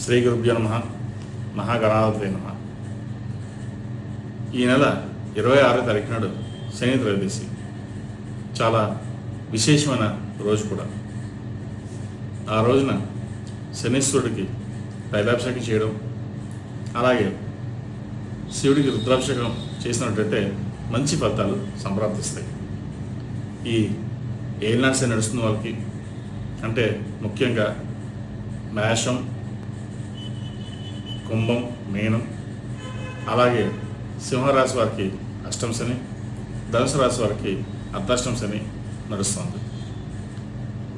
శ్రీ గురుభ్యో నమః. మహాగణాధిపతయే నమః. ఈ నెల 26వ తారీఖు నాడు శని త్రయోదశి. చాలా విశేషమైన రోజు కూడా. ఆ రోజున శనీశ్వరుడికి తైలాభిషేకం చేయడం, అలాగే శివుడికి రుద్రాభిషేకం చేసినట్టయితే మంచి ఫలితాలు సంప్రాప్తిస్తాయి. ఈ ఏలినాటి శని నడుస్తున్న వాళ్ళకి, అంటే ముఖ్యంగా మేషం, కుంభం, మీనం, అలాగే సింహరాశి వారికి అష్టమ శని, ధనుసు రాశి వారికి అర్ధాష్టమ శని నడుస్తుంది.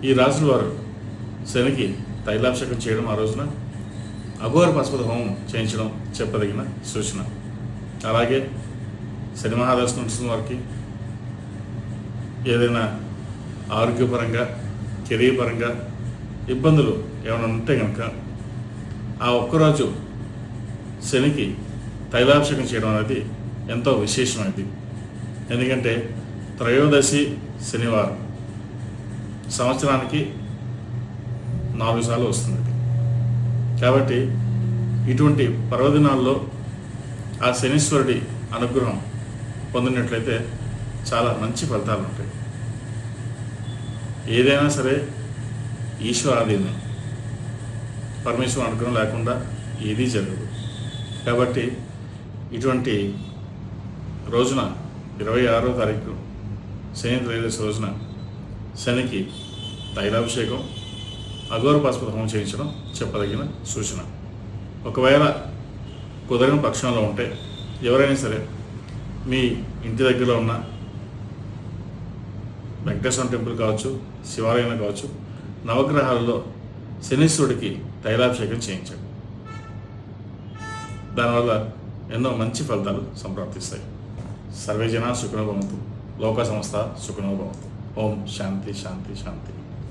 ఈ రాశుల వారు శనికి తైలాభిషేకం చేయడం, ఆ రోజున అఘోర పశుపతి హోమం చేయించడం చెప్పదగిన సూచన. అలాగే శని మహాదశ నడుస్తున్న వారికి ఏదైనా ఆరోగ్యపరంగా, కెరీర్ పరంగా ఇబ్బందులు ఏమైనా ఉంటే కనుక ఆ ఒక్కరోజు శనికి తైలాభిషేకం చేయడం అనేది ఎంతో విశేషమైనది. ఎందుకంటే త్రయోదశి శనివారం సంవత్సరానికి 4 సార్లు వస్తుంది. కాబట్టి ఇటువంటి పర్వదినాల్లో ఆ శనీశ్వరుడి అనుగ్రహం పొందినట్లయితే చాలా మంచి ఫలితాలు ఉంటాయి. ఏదైనా సరే ఈశ్వరాధీనం, పరమేశ్వర అనుగ్రహం లేకుండా ఏదీ జరగదు. కాబట్టి ఇటువంటి రోజున 26వ తారీఖు శని త్రయోదశి రోజున శనికి తైలాభిషేకం, అఘోర పశుపతి హోమం చేయించడం చెప్పదగిన సూచన. ఒకవేళ కుదరని పక్షంలో ఉంటే ఎవరైనా సరే మీ ఇంటి దగ్గరలో ఉన్న వెంకటేశ్వర టెంపుల్ కావచ్చు, శివాలయం కావచ్చు, నవగ్రహాలలో శనీశ్వరుడికి తైలాభిషేకం చేయించండి. దానివల్ల ఎన్నో మంచి ఫలితాలు సంప్రాప్తిస్తాయి. సర్వే జనా సుఖినో భవంతు, లోక సంస్థ సుఖినో భవంతు. ఓం శాంతి శాంతి శాంతి.